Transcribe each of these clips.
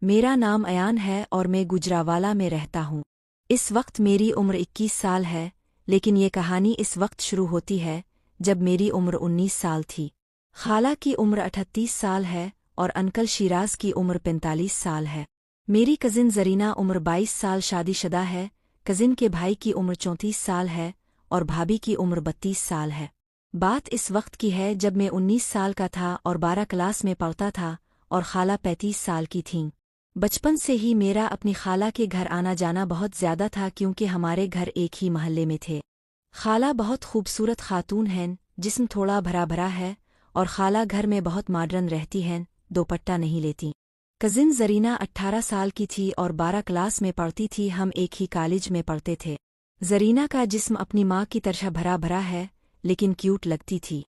मेरा नाम अयान है और मैं गुजरावाला में रहता हूँ। इस वक्त मेरी उम्र 21 साल है, लेकिन ये कहानी इस वक्त शुरू होती है जब मेरी उम्र 19 साल थी। खाला की उम्र 38 साल है और अंकल शिराज की उम्र 45 साल है। मेरी कजिन जरीना उम्र 22 साल शादीशुदा है। कजिन के भाई की उम्र 34 साल है और भाभी की उम्र 32 साल है। बात इस वक्त की है जब मैं 19 साल का था और 12 क्लास में पढ़ता था और खाला 35 साल की थीं। बचपन से ही मेरा अपनी खाला के घर आना जाना बहुत ज्यादा था क्योंकि हमारे घर एक ही महल्ले में थे। खाला बहुत खूबसूरत खातून हैं, जिस्म थोड़ा भरा भरा है और खाला घर में बहुत मॉडर्न रहती हैं, दोपट्टा नहीं लेती। कजिन जरीना 18 साल की थी और 12 क्लास में पढ़ती थी। हम एक ही कॉलेज में पढ़ते थे। जरीना का जिस्म अपनी माँ की तरह भरा भरा है, लेकिन क्यूट लगती थी।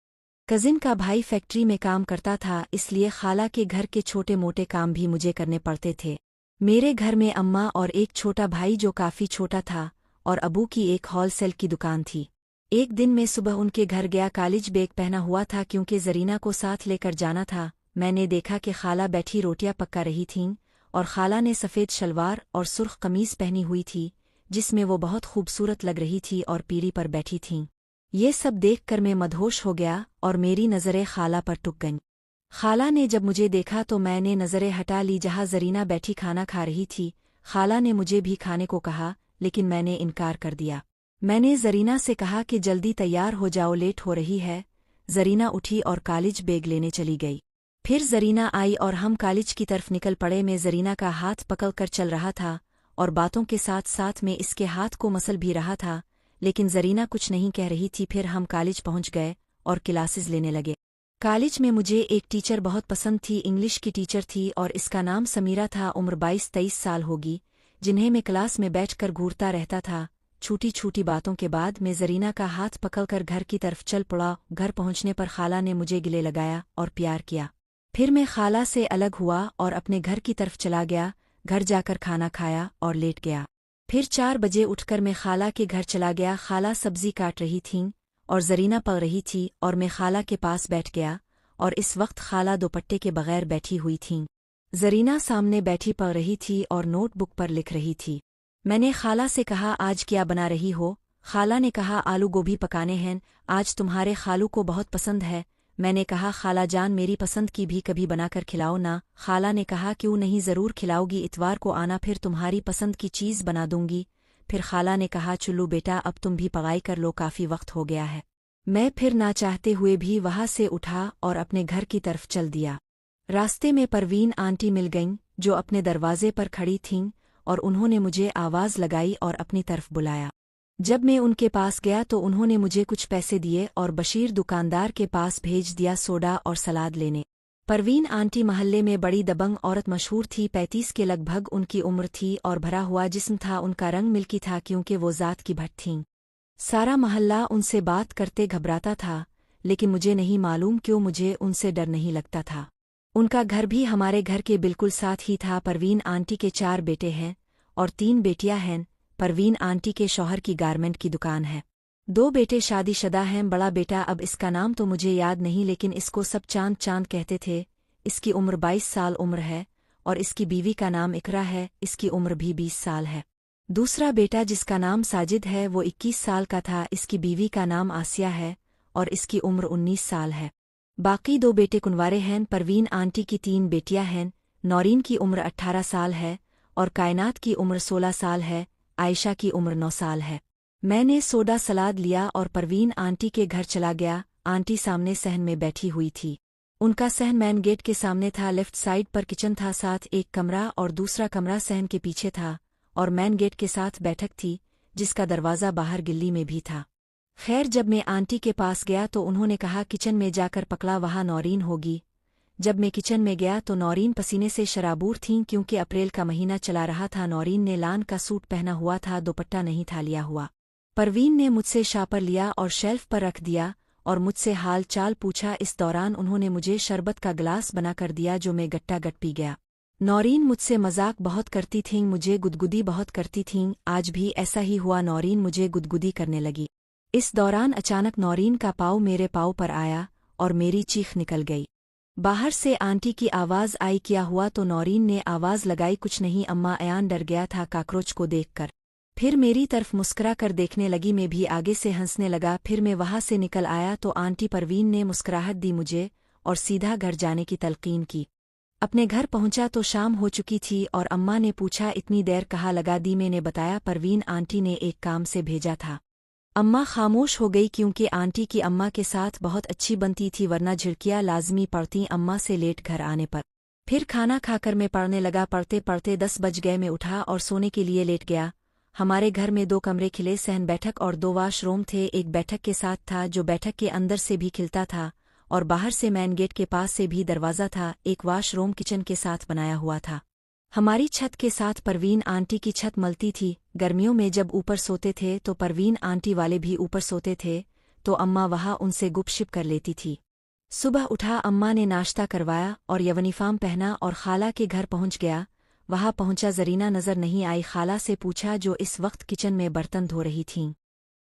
कजिन का भाई फैक्ट्री में काम करता था, इसलिए खाला के घर के छोटे मोटे काम भी मुझे करने पड़ते थे। मेरे घर में अम्मा और एक छोटा भाई जो काफ़ी छोटा था और अबू की एक होलसेल की दुकान थी। एक दिन मैं सुबह उनके घर गया, कॉलेज बैग पहना हुआ था क्योंकि जरीना को साथ लेकर जाना था। मैंने देखा कि खाला बैठी रोटियां पका रही थीं और खाला ने सफ़ेद शलवार और सुर्ख कमीज पहनी हुई थी, जिसमें वो बहुत खूबसूरत लग रही थी और पीढ़ी पर बैठी थीं। ये सब देखकर मैं मदहोश हो गया और मेरी नज़रें खाला पर टुक गईं। खाला ने जब मुझे देखा तो मैंने नज़रें हटा ली जहाँ जरीना बैठी खाना खा रही थी। खाला ने मुझे भी खाने को कहा, लेकिन मैंने इनकार कर दिया। मैंने जरीना से कहा कि जल्दी तैयार हो जाओ, लेट हो रही है। जरीना उठी और कॉलेज बैग लेने चली गई। फिर जरीना आई और हम कॉलेज की तरफ निकल पड़े। मैं जरीना का हाथ पकड़कर चल रहा था और बातों के साथ साथ में इसके हाथ को मसल भी रहा था, लेकिन जरीना कुछ नहीं कह रही थी। फिर हम कॉलेज पहुंच गए और क्लासेस लेने लगे। कॉलेज में मुझे एक टीचर बहुत पसंद थी, इंग्लिश की टीचर थी और इसका नाम समीरा था। उम्र 22-23 साल होगी, जिन्हें मैं क्लास में बैठकर घूरता रहता था। छोटी छोटी बातों के बाद मैं जरीना का हाथ पकड़कर घर की तरफ चल पड़ा। घर पहुंचने पर खाला ने मुझे गले लगाया और प्यार किया। फिर मैं खाला से अलग हुआ और अपने घर की तरफ चला गया। घर जाकर खाना खाया और लेट गया। फिर 4 बजे उठकर मैं खाला के घर चला गया। खाला सब्जी काट रही थीं और जरीना पढ़ रही थी और मैं खाला के पास बैठ गया और इस वक्त खाला दोपट्टे के बगैर बैठी हुई थीं। जरीना सामने बैठी पढ़ रही थी और नोटबुक पर लिख रही थी। मैंने खाला से कहा, आज क्या बना रही हो? खाला ने कहा, आलू गोभी पकाने हैं, आज तुम्हारे खालू को बहुत पसंद है। मैंने कहा, खाला जान मेरी पसंद की भी कभी बनाकर खिलाओ ना। खाला ने कहा, क्यों नहीं, ज़रूर खिलाऊगी, इतवार को आना, फिर तुम्हारी पसंद की चीज़ बना दूंगी। फिर खाला ने कहा, चुल्लू बेटा अब तुम भी पकाई कर लो, काफ़ी वक्त हो गया है। मैं फिर ना चाहते हुए भी वहाँ से उठा और अपने घर की तरफ चल दिया। रास्ते में परवीन आंटी मिल गईं, जो अपने दरवाजे पर खड़ी थीं और उन्होंने मुझे आवाज़ लगाई और अपनी तरफ बुलाया। जब मैं उनके पास गया तो उन्होंने मुझे कुछ पैसे दिए और बशीर दुकानदार के पास भेज दिया सोडा और सलाद लेने। परवीन आंटी महल्ले में बड़ी दबंग औरत मशहूर थी। 35 के लगभग उनकी उम्र थी और भरा हुआ जिस्म था। उनका रंग मिल्की था क्योंकि वो ज़ात की भट थीं। सारा महल्ला उनसे बात करते घबराता था, लेकिन मुझे नहीं मालूम क्यों मुझे उनसे डर नहीं लगता था। उनका घर भी हमारे घर के बिल्कुल साथ ही था। परवीन आंटी के 4 बेटे हैं और 3 बेटियां हैं। परवीन आंटी के शौहर की गारमेंट की दुकान है। 2 बेटे शादीशुदा हैं। बड़ा बेटा, अब इसका नाम तो मुझे याद नहीं, लेकिन इसको सब चांद चांद कहते थे। इसकी उम्र 22 साल उम्र है और इसकी बीवी का नाम इकरा है, इसकी उम्र भी 20 साल है। दूसरा बेटा जिसका नाम साजिद है वो 21 साल का था, इसकी बीवी का नाम आसिया है और इसकी उम्र 19 साल है। बाकी 2 बेटे कुंवारे हैं। परवीन आंटी की 3 बेटियां हैं। नौरीन की उम्र 18 साल है और कायनात की उम्र 16 साल है। आयशा की उम्र 9 साल है। मैंने सोडा सलाद लिया और परवीन आंटी के घर चला गया। आंटी सामने सहन में बैठी हुई थी। उनका सहन मैन गेट के सामने था। लेफ्ट साइड पर किचन था, साथ एक कमरा और दूसरा कमरा सहन के पीछे था और मैन गेट के साथ बैठक थी, जिसका दरवाज़ा बाहर गिल्ली में भी था। खैर, जब मैं आंटी के पास गया तो उन्होंने कहा, किचन में जाकर पकड़ा, वहाँ नौरीन होगी। जब मैं किचन में गया तो नौरीन पसीने से शराबूर थीं क्योंकि अप्रैल का महीना चला रहा था। नौरीन ने लान का सूट पहना हुआ था, दुपट्टा नहीं था लिया हुआ। परवीन ने मुझसे शापर लिया और शेल्फ पर रख दिया और मुझसे हाल चाल पूछा। इस दौरान उन्होंने मुझे शरबत का गिलास बनाकर दिया जो मैं गट्टा गट पी गया। नौरीन मुझसे मजाक बहुत करती थीं, मुझे गुदगुदी बहुत करती थीं। आज भी ऐसा ही हुआ, नौरीन मुझे गुदगुदी करने लगी। इस दौरान अचानक नौरीन का पाँव मेरे पाँव पर आया और मेरी चीख निकल गई। बाहर से आंटी की आवाज़ आई, क्या हुआ? तो नौरीन ने आवाज़ लगाई, कुछ नहीं अम्मा, अयान डर गया था काकरोच को देखकर। फिर मेरी तरफ मुस्कुरा कर देखने लगी, मैं भी आगे से हंसने लगा। फिर मैं वहाँ से निकल आया तो आंटी परवीन ने मुस्कुराहट दी मुझे और सीधा घर जाने की तलकीन की। अपने घर पहुंचा तो शाम हो चुकी थी और अम्मा ने पूछा, इतनी देर कहाँ लगा दी? मैंने बताया, परवीन आंटी ने एक काम से भेजा था। अम्मा खामोश हो गई क्योंकि आंटी की अम्मा के साथ बहुत अच्छी बनती थी, वरना झिड़कियाँ लाजमी पड़ती अम्मा से लेट घर आने पर। फिर खाना खाकर मैं पढ़ने लगा। पढ़ते पढ़ते 10 बज गए। मैं उठा और सोने के लिए लेट गया। हमारे घर में 2 कमरे खिले, सहन बैठक और 2 वाशरूम थे। एक बैठक के साथ था जो बैठक के अंदर से भी खिलता था और बाहर से मैन गेट के पास से भी दरवाज़ा था। एक वाशरूम किचन के साथ बनाया हुआ था। हमारी छत के साथ परवीन आंटी की छत मलती थी। गर्मियों में जब ऊपर सोते थे तो परवीन आंटी वाले भी ऊपर सोते थे, तो अम्मा वहाँ उनसे गुपशिप कर लेती थी। सुबह उठा, अम्मा ने नाश्ता करवाया और यूनिफॉर्म पहना और खाला के घर पहुंच गया। वहाँ पहुंचा, जरीना नजर नहीं आई। खाला से पूछा, जो इस वक्त किचन में बर्तन धो रही थीं।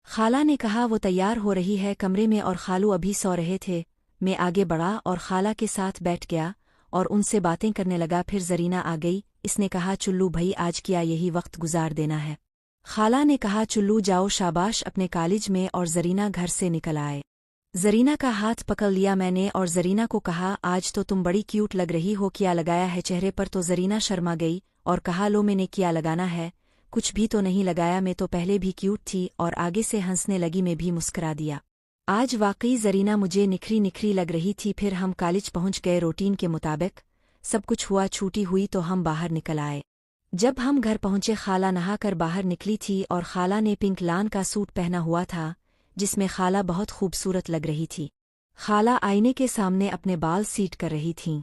खाला ने कहा, वो तैयार हो रही है कमरे में और खालू अभी सो रहे थे। मैं आगे बढ़ा और खाला के साथ बैठ गया और उनसे बातें करने लगा। फिर जरीना आ गई। इसने कहा, चुल्लू भई आज क्या यही वक्त गुजार देना है? खाला ने कहा, चुल्लू जाओ शाबाश अपने कॉलेज में। और जरीना घर से निकल आए। जरीना का हाथ पकड़ लिया मैंने और जरीना को कहा, आज तो तुम बड़ी क्यूट लग रही हो, क्या लगाया है चेहरे पर? तो जरीना शर्मा गई और कहा, लो मैंने क्या लगाना है, कुछ भी तो नहीं लगाया, मैं तो पहले भी क्यूट थी। और आगे से हंसने लगी। मैं भी मुस्कुरा दिया। आज वाकई जरीना मुझे निखरी निखरी लग रही थी। फिर हम कॉलेज पहुंच गए। रूटीन के मुताबिक सब कुछ हुआ। छुट्टी हुई तो हम बाहर निकल आए। जब हम घर पहुंचे, खाला नहाकर बाहर निकली थी और खाला ने पिंक लान का सूट पहना हुआ था जिसमें खाला बहुत खूबसूरत लग रही थी। खाला आईने के सामने अपने बाल सीट कर रही थीं।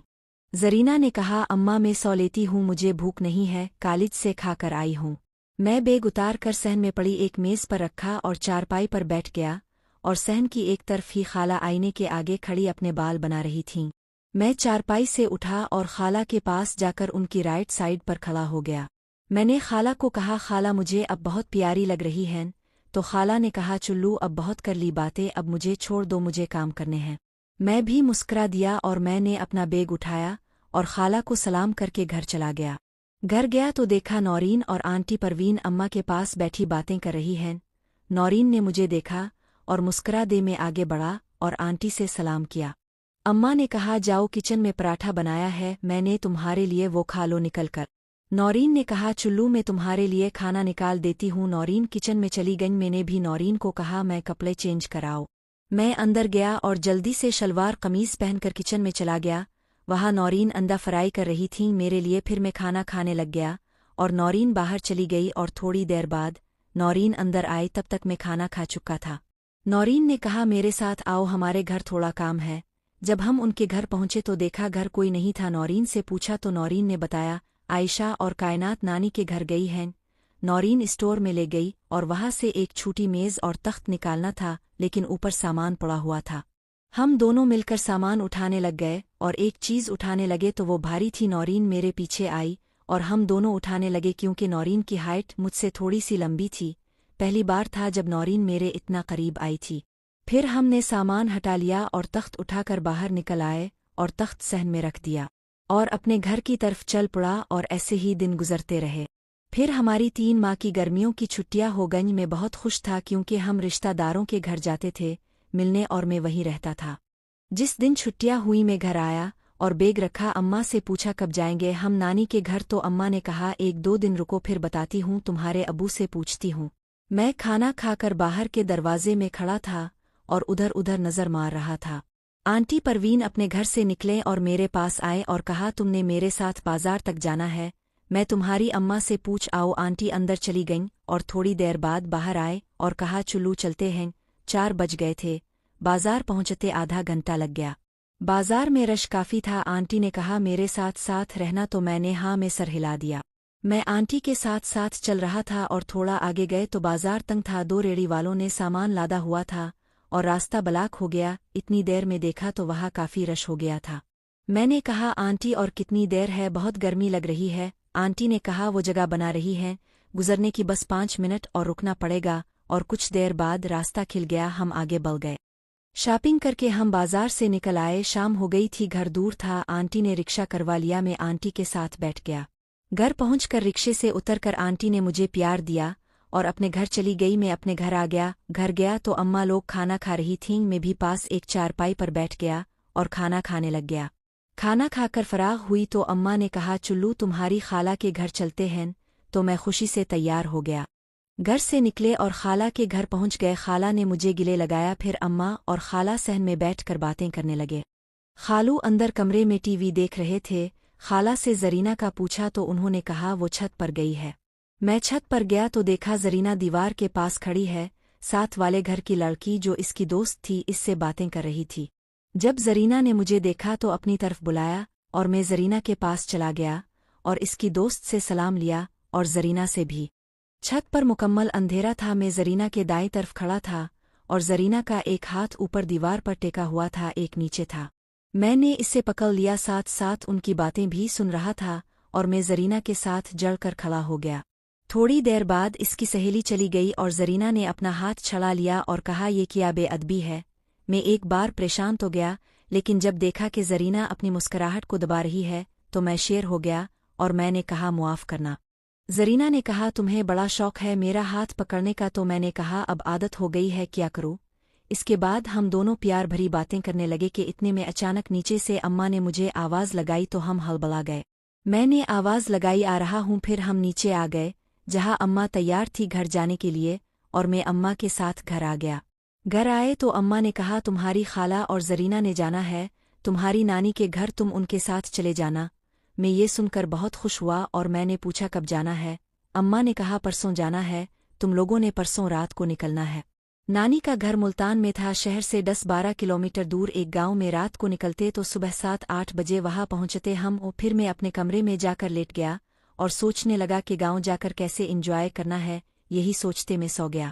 जरीना ने कहा, अम्मा मैं सो लेती हूँ, मुझे भूख नहीं है, कॉलेज से खाकर आई हूँ। मैं बैग उतार कर सहन में पड़ी एक मेज़ पर रखा और चारपाई पर बैठ गया और सहन की एक तरफ ही खाला आईने के आगे खड़ी अपने बाल बना रही थीं। मैं चारपाई से उठा और खाला के पास जाकर उनकी राइट साइड पर खड़ा हो गया। मैंने खाला को कहा, खाला मुझे अब बहुत प्यारी लग रही हैं। तो खाला ने कहा, चुल्लू अब बहुत कर ली बातें, अब मुझे छोड़ दो, मुझे काम करने हैं। मैं भी मुस्कुरा दिया और मैंने अपना बैग उठाया और खाला को सलाम करके घर चला गया। घर गया तो देखा नौरीन और आंटी परवीन अम्मा के पास बैठी बातें कर रही हैं। नौरीन ने मुझे देखा और मुस्कुरा दे। मैं आगे बढ़ा और आंटी से सलाम किया। अम्मा ने कहा, जाओ किचन में पराठा बनाया है, मैंने तुम्हारे लिए, वो खा लो निकल कर। नौरीन ने कहा, चुल्लू मैं तुम्हारे लिए खाना निकाल देती हूँ। नौरीन किचन में चली गई। मैंने भी नौरीन को कहा, मैं कपड़े चेंज कराओ। मैं अंदर गया और जल्दी से शलवार कमीज पहनकर किचन में चला गया। वहाँ नौरीन अंडा फ्राई कर रही थीं मेरे लिए। फिर मैं खाना खाने लग गया और नौरीन बाहर चली गई और थोड़ी देर बाद नौरीन अंदर आई। तब तक मैं खाना खा चुका था। नौरीन ने कहा, मेरे साथ आओ, हमारे घर थोड़ा काम है। जब हम उनके घर पहुंचे तो देखा घर कोई नहीं था। नौरीन से पूछा तो नौरीन ने बताया, आयशा और कायनात नानी के घर गई हैं। नौरीन स्टोर में ले गई और वहाँ से एक छोटी मेज़ और तख्त निकालना था, लेकिन ऊपर सामान पड़ा हुआ था। हम दोनों मिलकर सामान उठाने लग गए और एक चीज़ उठाने लगे तो वो भारी थी। नौरीन मेरे पीछे आई और हम दोनों उठाने लगे क्योंकि नौरीन की हाइट मुझसे थोड़ी सी लंबी थी। पहली बार था जब नौरीन मेरे इतना करीब आई थी। फिर हमने सामान हटा लिया और तख्त उठाकर बाहर निकल आए और तख्त सहन में रख दिया और अपने घर की तरफ चल पड़ा और ऐसे ही दिन गुजरते रहे। फिर हमारी 3 माह की गर्मियों की छुट्टियां हो गईं। मैं बहुत खुश था क्योंकि हम रिश्तेदारों के घर जाते थे मिलने और मैं वहीं रहता था। जिस दिन छुट्टियां हुई मैं घर आया और बैग रखा। अम्मा से पूछा, कब जाएंगे हम नानी के घर? तो अम्मा ने कहा, 1-2 दिन रुको, फिर बताती हूँ, तुम्हारे अबू से पूछती हूँ। मैं खाना खाकर बाहर के दरवाजे में खड़ा था और उधर उधर नजर मार रहा था। आंटी परवीन अपने घर से निकले और मेरे पास आए और कहा, तुमने मेरे साथ बाजार तक जाना है, मैं तुम्हारी अम्मा से पूछ आओ। आंटी अंदर चली गईं और थोड़ी देर बाद बाहर आए और कहा, चुल्लू चलते हैं। 4 बज गए थे। बाजार पहुंचते आधा घंटा लग गया। बाजार में रश काफी था। आंटी ने कहा, मेरे साथ साथ रहना? तो मैंने हाँ में सर हिला दिया। मैं आंटी के साथ साथ चल रहा था और थोड़ा आगे गए तो बाजार तंग था। 2 रेड़ी वालों ने सामान लादा हुआ था और रास्ता ब्लॉक हो गया। इतनी देर में देखा तो वहाँ काफी रश हो गया था। मैंने कहा, आंटी और कितनी देर है, बहुत गर्मी लग रही है। आंटी ने कहा, वो जगह बना रही है, गुजरने की बस 5 मिनट और रुकना पड़ेगा। और कुछ देर बाद रास्ता खिल गया। हम आगे बढ़ गए। शॉपिंग करके हम बाजार से निकल आए। शाम हो गई थी, घर दूर था। आंटी ने रिक्शा करवा लिया। मैं आंटी के साथ बैठ गया। घर पहुंचकर रिक्शे से उतरकर आंटी ने मुझे प्यार दिया और अपने घर चली गई। मैं अपने घर आ गया। घर गया तो अम्मा लोग खाना खा रही थीं। मैं भी पास एक चारपाई पर बैठ गया और खाना खाने लग गया। खाना खाकर फराग हुई तो अम्मा ने कहा, चुल्लू तुम्हारी खाला के घर चलते हैं। तो मैं खुशी से तैयार हो गया। घर से निकले और खाला के घर पहुंच गए। खाला ने मुझे गिले लगाया। फिर अम्मा और खाला सहन में बैठकर बातें करने लगे। खालू अंदर कमरे में टीवी देख रहे थे। खाला से जरीना का पूछा तो उन्होंने कहा वो छत पर गई है। मैं छत पर गया तो देखा जरीना दीवार के पास खड़ी है। साथ वाले घर की लड़की जो इसकी दोस्त थी इससे बातें कर रही थी। जब जरीना ने मुझे देखा तो अपनी तरफ बुलाया और मैं जरीना के पास चला गया और इसकी दोस्त से सलाम लिया और जरीना से भी। छत पर मुकम्मल अंधेरा था। मैं जरीना के दाईं तरफ खड़ा था और जरीना का एक हाथ ऊपर दीवार पर टेका हुआ था, एक नीचे था। मैंने इसे पकड़ लिया, साथ साथ उनकी बातें भी सुन रहा था और मैं जरीना के साथ जड़कर खड़ा हो गया। थोड़ी देर बाद इसकी सहेली चली गई और जरीना ने अपना हाथ छड़ा लिया और कहा, ये क्या बेअदबी है। मैं एक बार परेशान तो गया, लेकिन जब देखा कि जरीना अपनी मुस्कुराहट को दबा रही है तो मैं शेर हो गया और मैंने कहा, मुआफ करना। जरीना ने कहा, तुम्हें बड़ा शौक है मेरा हाथ पकड़ने का। तो मैंने कहा, अब आदत हो गई है, क्या करूं। इसके बाद हम दोनों प्यार भरी बातें करने लगे कि इतने में अचानक नीचे से अम्मा ने मुझे आवाज़ लगाई तो हम हलबला गए। मैंने आवाज़ लगाई, आ रहा हूं। फिर हम नीचे आ गए जहां अम्मा तैयार थी घर जाने के लिए और मैं अम्मा के साथ घर आ गया। घर आए तो अम्मा ने कहा, तुम्हारी खाला और जरीना ने जाना है तुम्हारी नानी के घर, तुम उनके साथ चले जाना। मैं ये सुनकर बहुत खुश हुआ और मैंने पूछा, कब जाना है। अम्मा ने कहा, परसों जाना है। तुम लोगों ने परसों रात को निकलना है। नानी का घर मुल्तान में था, शहर से 10-12 किलोमीटर दूर एक गांव में। रात को निकलते तो सुबह 7-8 बजे वहां पहुंचते हम। और फिर मैं अपने कमरे में जाकर लेट गया और सोचने लगा कि गांव जाकर कैसे एंजॉय करना है। यही सोचते मैं सो गया।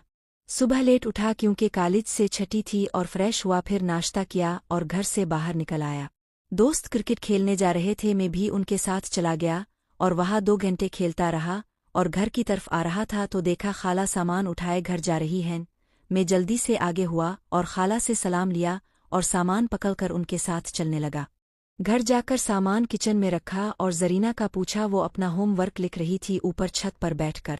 सुबह लेट उठा क्योंकि कॉलेज से छुट्टी थी और फ्रेश हुआ, फिर नाश्ता किया और घर से बाहर निकल आया। दोस्त क्रिकेट खेलने जा रहे थे, मैं भी उनके साथ चला गया और वहां 2 घंटे खेलता रहा और घर की तरफ आ रहा था तो देखा खाला सामान उठाए घर जा रही हैं। मैं जल्दी से आगे हुआ और खाला से सलाम लिया और सामान पकड़कर उनके साथ चलने लगा। घर जाकर सामान किचन में रखा और जरीना का पूछा, वो अपना होमवर्क लिख रही थी ऊपर छत पर बैठकर।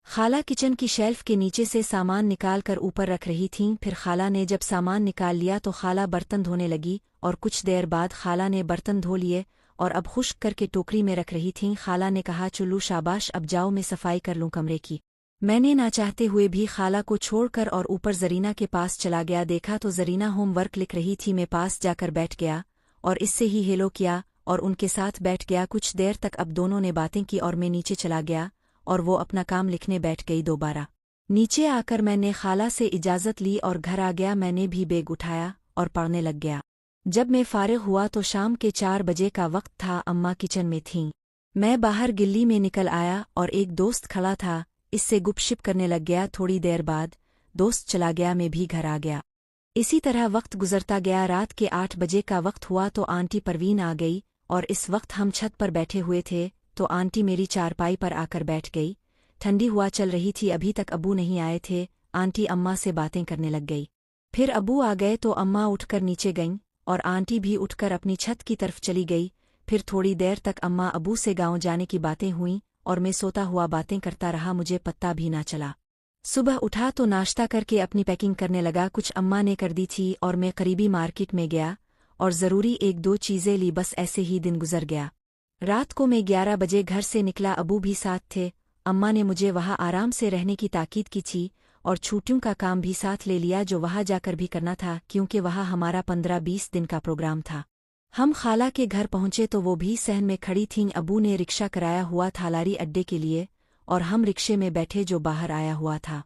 खाला किचन की शेल्फ के नीचे से सामान निकालकर ऊपर रख रही थीं। फिर खाला ने जब सामान निकाल लिया तो खाला बर्तन धोने लगी और कुछ देर बाद खाला ने बर्तन धो लिए और अब खुश्क करके टोकरी में रख रही थीं। खाला ने कहा, चुल्लू शाबाश, अब जाओ मैं सफाई कर लूं कमरे की। मैंने ना चाहते हुए भी खाला को छोड़कर और ऊपर जरीना के पास चला गया। देखा तो जरीना होमवर्क लिख रही थी। मैं पास जाकर बैठ गया और इससे ही हेलो किया और उनके साथ बैठ गया। कुछ देर तक अब दोनों ने बातें की और मैं नीचे चला गया और वो अपना काम लिखने बैठ गई। दोबारा नीचे आकर मैंने खाला से इजाज़त ली और घर आ गया। मैंने भी बैग उठाया और पढ़ने लग गया। जब मैं फारिग हुआ तो शाम के 4 बजे का वक्त था। अम्मा किचन में थीं। मैं बाहर गिल्ली में निकल आया और एक दोस्त खड़ा था, इससे गुपशप करने लग गया। थोड़ी देर बाद दोस्त चला गया, मैं भी घर आ गया। इसी तरह वक्त गुजरता गया। रात के 8 बजे का वक्त हुआ तो आंटी परवीन आ गई और इस वक्त हम छत पर बैठे हुए थे तो आंटी मेरी चारपाई पर आकर बैठ गई। ठंडी हवा चल रही थी, अभी तक अबू नहीं आए थे। आंटी अम्मा से बातें करने लग गई। फिर अबू आ गए तो अम्मा उठकर नीचे गईं और आंटी भी उठकर अपनी छत की तरफ चली गई। फिर थोड़ी देर तक अम्मा अबू से गांव जाने की बातें हुईं और मैं सोता हुआ बातें करता रहा, मुझे पत्ता भी ना चला। सुबह उठा तो नाश्ता करके अपनी पैकिंग करने लगा। कुछ अम्मा ने कर दी थी और मैं करीबी मार्केट में गया और ज़रूरी 1-2 चीज़ें ली। बस ऐसे ही दिन गुजर गया। रात को मैं 11 बजे घर से निकला, अबू भी साथ थे। अम्मा ने मुझे वहां आराम से रहने की ताकीद की थी और छुट्टियों का काम भी साथ ले लिया जो वहां जाकर भी करना था क्योंकि वहां हमारा 15-20 दिन का प्रोग्राम था। हम खाला के घर पहुंचे तो वो भी सहन में खड़ी थीं। अबू ने रिक्शा कराया हुआ था लारी अड्डे के लिए और हम रिक्शे में बैठे जो बाहर आया हुआ था।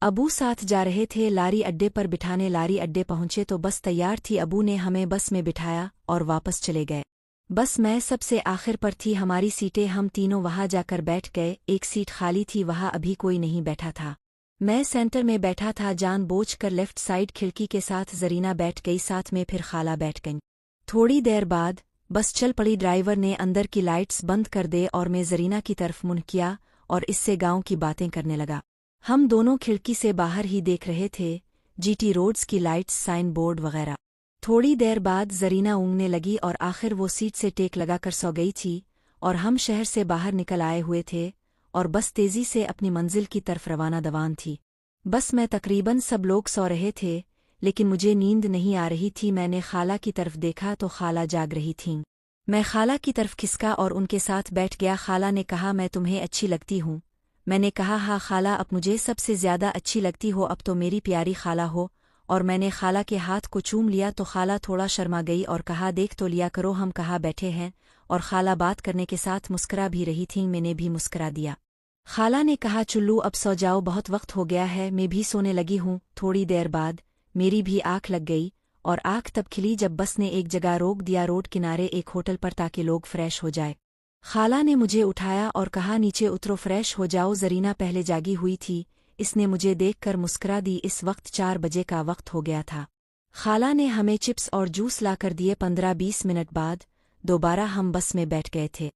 अबू साथ जा रहे थे लारी अड्डे पर बिठाने। लारी अड्डे पहुंचे तो बस तैयार थी। अबू ने हमें बस में बिठाया और वापस चले गए। बस मैं सबसे आखिर पर थी। हमारी सीटें, हम तीनों वहां जाकर बैठ गए। एक सीट खाली थी, वहां अभी कोई नहीं बैठा था। मैं सेंटर में बैठा था। जानबूझकर लेफ्ट साइड खिड़की के साथ जरीना बैठ गई, साथ में फिर खाला बैठ गई। थोड़ी देर बाद बस चल पड़ी। ड्राइवर ने अंदर की लाइट्स बंद कर दे और मैं जरीना की तरफ मुंह किया और इससे गांव की बातें करने लगा। हम दोनों खिड़की से बाहर ही देख रहे थे। जीटी रोड्स की लाइट्स, साइन बोर्ड वगैरह। थोड़ी देर बाद जरीना ऊँघने लगी और आखिर वो सीट से टेक लगाकर सो गई थी और हम शहर से बाहर निकल आए हुए थे और बस तेजी से अपनी मंजिल की तरफ रवाना दवान थी। बस में तकरीबन सब लोग सो रहे थे, लेकिन मुझे नींद नहीं आ रही थी। मैंने खाला की तरफ देखा तो खाला जाग रही थीं। मैं खाला की तरफ खिसका और उनके साथ बैठ गया। खाला ने कहा, मैं तुम्हें अच्छी लगती हूँ। मैंने कहा, हाँ खाला, अब मुझे सबसे ज्यादा अच्छी लगती हो, अब तो मेरी प्यारी खाला हो। और मैंने खाला के हाथ को चूम लिया तो खाला थोड़ा शर्मा गई और कहा, देख तो लिया करो हम कहाँ बैठे हैं। और खाला बात करने के साथ मुस्करा भी रही थी। मैंने भी मुस्करा दिया। खाला ने कहा, चुल्लू अब सो जाओ, बहुत वक्त हो गया है, मैं भी सोने लगी हूँ। थोड़ी देर बाद मेरी भी आँख लग गई और आँख तब खिली जब बस ने एक जगह रोक दिया, रोड किनारे एक होटल पर, ताकि लोग फ्रेश हो जाए। खाला ने मुझे उठाया और कहा, नीचे उतरो, फ्रेश हो जाओ। जरीना पहले जागी हुई थी, इसने मुझे देखकर मुस्करा दी। इस वक्त 4 बजे का वक्त हो गया था। खाला ने हमें चिप्स और जूस लाकर दिए। 15-20 मिनट बाद दोबारा हम बस में बैठ गए थे।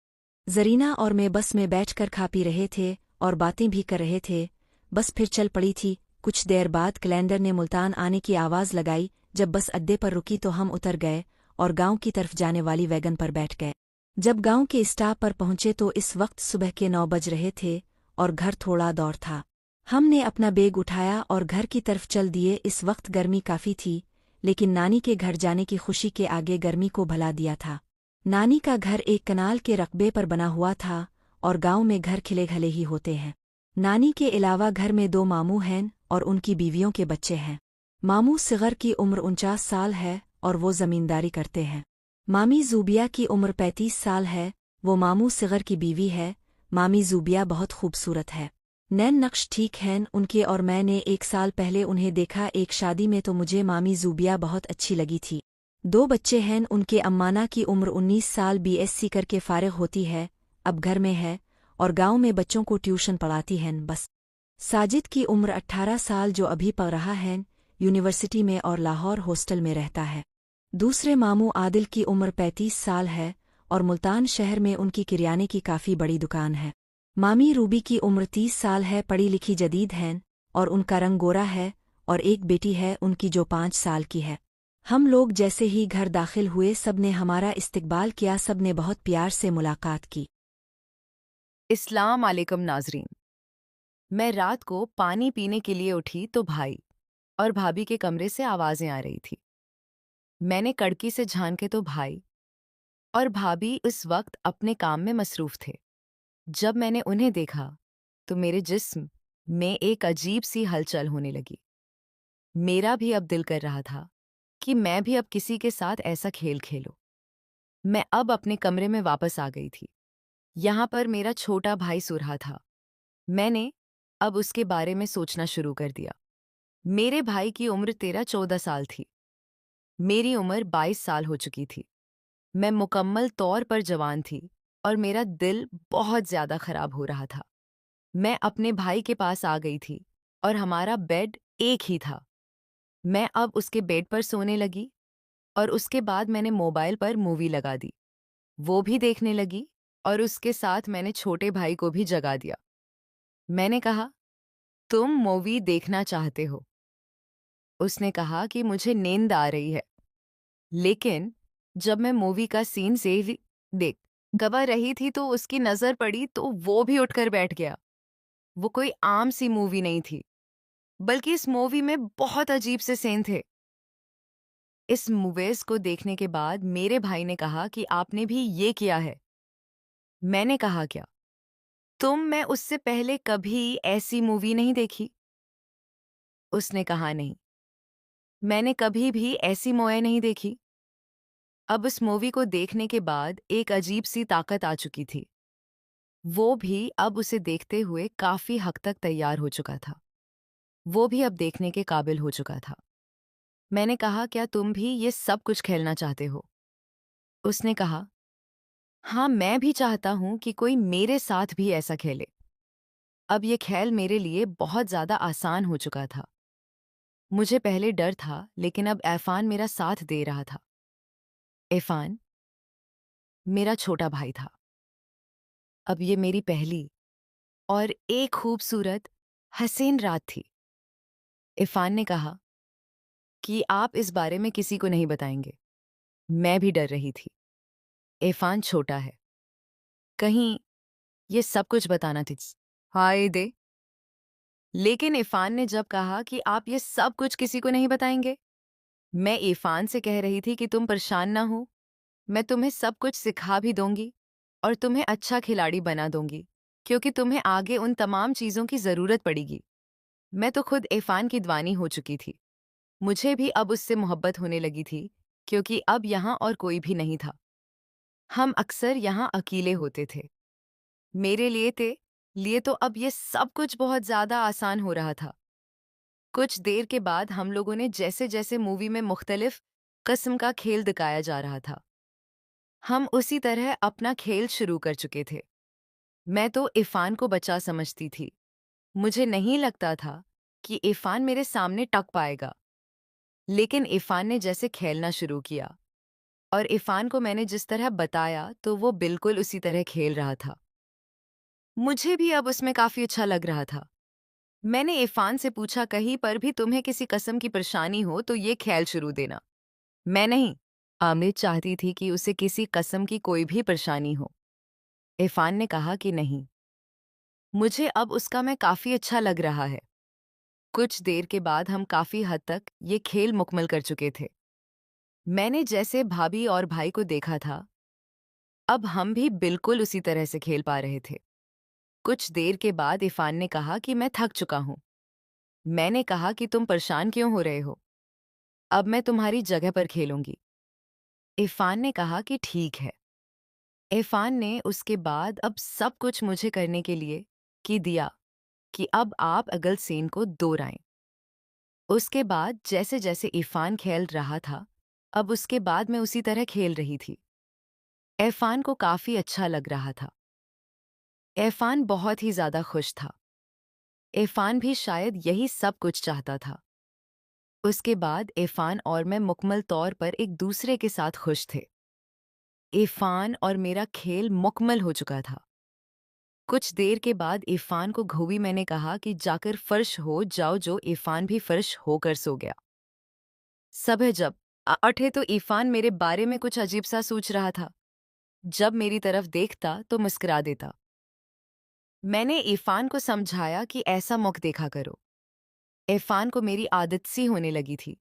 जरीना और मैं बस में बैठकर खा पी रहे थे और बातें भी कर रहे थे। बस फिर चल पड़ी थी। कुछ देर बाद कैलेंडर ने मुल्तान आने की आवाज़ लगाई। जब बस अड्डे पर रुकी तो हम उतर गए और गांव की तरफ जाने वाली वैगन पर बैठ गए। जब गांव के स्टॉप पर पहुंचे तो इस वक्त सुबह के 9 बज रहे थे और घर थोड़ा दूर था। हमने अपना बैग उठाया और घर की तरफ चल दिए। इस वक्त गर्मी काफ़ी थी, लेकिन नानी के घर जाने की खुशी के आगे गर्मी को भुला दिया था। नानी का घर एक कनाल के रकबे पर बना हुआ था और गांव में घर खिले खले ही होते हैं। नानी के अलावा घर में 2 मामू हैं और उनकी बीवियों के बच्चे हैं। मामू सिगर की उम्र 49 साल है और वो जमींदारी करते हैं। मामी जूबिया की उम्र 35 साल है, वो मामू सिगर की बीवी है। मामी जूबिया बहुत खूबसूरत है, नैन नक्श ठीक हैं उनके, और मैंने 1 साल पहले उन्हें देखा एक शादी में तो मुझे मामी जूबिया बहुत अच्छी लगी थी। 2 बच्चे हैं उनके। अम्माना की उम्र 19 साल, बीएससी करके फारिग होती है, अब घर में है और गांव में बच्चों को ट्यूशन पढ़ाती हैं बस। साजिद की उम्र 18 साल, जो अभी पढ़ रहा है यूनिवर्सिटी में और लाहौर हॉस्टल में रहता है। दूसरे मामू आदिल की उम्र 35 साल है और मुल्तान शहर में उनकी किराने की काफ़ी बड़ी दुकान है। मामी रूबी की उम्र 30 साल है, पढ़ी लिखी जदीद हैं और उनका रंग गोरा है और एक बेटी है उनकी जो 5 साल की है। हम लोग जैसे ही घर दाखिल हुए सब ने हमारा इस्तकबाल किया, सब ने बहुत प्यार से मुलाकात की। इस्लाम आलेकुम नाजरीन। मैं रात को पानी पीने के लिए उठी तो भाई और भाभी के कमरे से आवाजें आ रही थी। मैंने कड़की से झांके तो भाई और भाभी उस वक्त अपने काम में मसरूफ थे। जब मैंने उन्हें देखा तो मेरे जिस्म में एक अजीब सी हलचल होने लगी। मेरा भी अब दिल कर रहा था कि मैं भी अब किसी के साथ ऐसा खेल खेलूं। मैं अब अपने कमरे में वापस आ गई थी। यहाँ पर मेरा छोटा भाई सो रहा था। मैंने अब उसके बारे में सोचना शुरू कर दिया। मेरे भाई की उम्र 13-14 साल थी। मेरी उम्र 22 साल हो चुकी थी। मैं मुकम्मल तौर पर जवान थी और मेरा दिल बहुत ज्यादा खराब हो रहा था। मैं अपने भाई के पास आ गई थी और हमारा बेड एक ही था। मैं अब उसके बेड पर सोने लगी और उसके बाद मैंने मोबाइल पर मूवी लगा दी। वो भी देखने लगी और उसके साथ मैंने छोटे भाई को भी जगा दिया। मैंने कहा, तुम मूवी देखना चाहते हो? उसने कहा कि मुझे नींद आ रही है। लेकिन जब मैं मूवी का सीन से देख गवा रही थी तो उसकी नजर पड़ी तो वो भी उठकर बैठ गया। वो कोई आम सी मूवी नहीं थी, बल्कि इस मूवी में बहुत अजीब से सीन थे। इस मूवीज को देखने के बाद मेरे भाई ने कहा कि आपने भी ये किया है। मैंने कहा, क्या मैं उससे पहले कभी ऐसी मूवी नहीं देखी? उसने कहा, नहीं, मैंने कभी भी ऐसी मूवी नहीं देखी। अब उस मूवी को देखने के बाद एक अजीब सी ताकत आ चुकी थी। वो भी अब उसे देखते हुए काफी हद तक तैयार हो चुका था। वो भी अब देखने के काबिल हो चुका था। मैंने कहा, क्या तुम भी ये सब कुछ खेलना चाहते हो? उसने कहा, हाँ, मैं भी चाहता हूं कि कोई मेरे साथ भी ऐसा खेले। अब ये खेल मेरे लिए बहुत ज्यादा आसान हो चुका था। मुझे पहले डर था, लेकिन अब इरफान मेरा साथ दे रहा था। इरफान मेरा छोटा भाई था। अब ये मेरी पहली और एक खूबसूरत हसीन रात थी। इरफान ने कहा, कि आप इस बारे में किसी को नहीं बताएंगे। मैं भी डर रही थी। इरफान छोटा है, कहीं ये सब कुछ बताना थी। हाय दे। लेकिन इरफान ने जब कहा कि आप ये सब कुछ किसी को नहीं बताएंगे, मैं इरफान से कह रही थी कि तुम परेशान ना हो, मैं तुम्हें सब कुछ सिखा भी दूंगी और तुम्हें अच्छा खिलाड़ी बना दूंगी, क्योंकि तुम्हें आगे उन तमाम चीज़ों की ज़रूरत पड़ेगी। मैं तो खुद इरफान की दीवानी हो चुकी थी। मुझे भी अब उससे मोहब्बत होने लगी थी, क्योंकि अब यहाँ और कोई भी नहीं था। हम अक्सर यहाँ अकेले होते थे। मेरे लिए तो अब ये सब कुछ बहुत ज़्यादा आसान हो रहा था। कुछ देर के बाद हम लोगों ने जैसे जैसे मूवी में मुख्तलिफ किस्म का खेल दिखाया जा रहा था, हम उसी तरह अपना खेल शुरू कर चुके थे। मैं तो इरफान को बच्चा समझती थी। मुझे नहीं लगता था कि इरफान मेरे सामने टक पाएगा। लेकिन इरफान ने जैसे खेलना शुरू किया और इरफान को मैंने जिस तरह बताया तो वो बिल्कुल उसी तरह खेल रहा था। मुझे भी अब उसमें काफ़ी अच्छा लग रहा था। मैंने इरफान से पूछा, कहीं पर भी तुम्हें किसी किस्म की परेशानी हो तो ये खेल शुरू देना। मैं नहीं। आमिर चाहती थी कि उसे किसी किस्म की कोई भी परेशानी हो। इरफान ने कहा कि नहीं। मुझे अब उसका मैं काफ़ी अच्छा लग रहा है। कुछ देर के बाद हम काफ़ी हद तक ये खेल मुकम्मल कर चुके थे। मैंने जैसे भाभी और भाई को देखा था, अब हम भी बिल्कुल उसी तरह से खेल पा रहे थे। कुछ देर के बाद इरफान ने कहा कि मैं थक चुका हूँ। मैंने कहा कि तुम परेशान क्यों हो रहे हो? अब मैं तुम्हारी जगह पर खेलूंगी। इरफान ने कहा कि ठीक है। इरफान ने उसके बाद अब सब कुछ मुझे करने के लिए की दिया कि अब आप अगल सेन को दोहराएं। उसके बाद जैसे जैसे इरफान खेल रहा था, अब उसके बाद मैं उसी तरह खेल रही थी। इरफान को काफ़ी अच्छा लग रहा था। इरफान बहुत ही ज़्यादा खुश था। इरफान भी शायद यही सब कुछ चाहता था। उसके बाद इरफान और मैं मुकम्मल तौर पर एक दूसरे के साथ खुश थे। इरफान और मेरा खेल मुकम्मल हो चुका था। कुछ देर के बाद इरफान को घोवी मैंने कहा कि जाकर फर्श हो जाओ, जो इरफान भी फर्श होकर सो गया। सुबह जब उठे तो इरफान मेरे बारे में कुछ अजीब सा सोच रहा था। जब मेरी तरफ देखता तो मुस्कुरा देता। मैंने इरफान को समझाया कि ऐसा मुख देखा करो। इरफान को मेरी आदत सी होने लगी थी।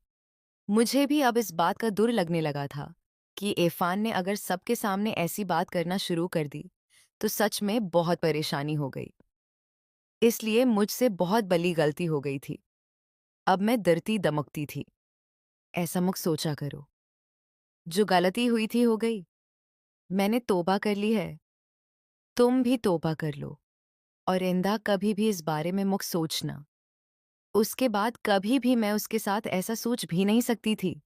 मुझे भी अब इस बात का दुर लगने लगा था कि इरफान ने अगर सबके सामने ऐसी बात करना शुरू कर दी तो सच में बहुत परेशानी हो गई। इसलिए मुझसे बहुत बड़ी गलती हो गई थी। अब मैं डरती दमकती थी। ऐसा मुख सोचा करो, जो गलती हुई थी हो गई। मैंने तौबा कर ली है। तुम भी तौबा कर लो और इंदा कभी भी इस बारे में मुख सोचना। उसके बाद कभी भी मैं उसके साथ ऐसा सोच भी नहीं सकती थी।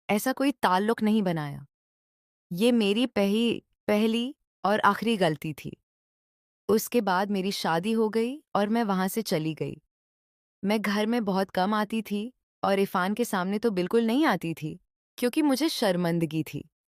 ऐसा कोई ताल्लुक नहीं बनाया। ये मेरी पहली और आखिरी गलती थी। उसके बाद मेरी शादी हो गई और मैं वहाँ से चली गई। मैं घर में बहुत कम आती थी और इरफान के सामने तो बिल्कुल नहीं आती थी, क्योंकि मुझे शर्मिंदगी थी।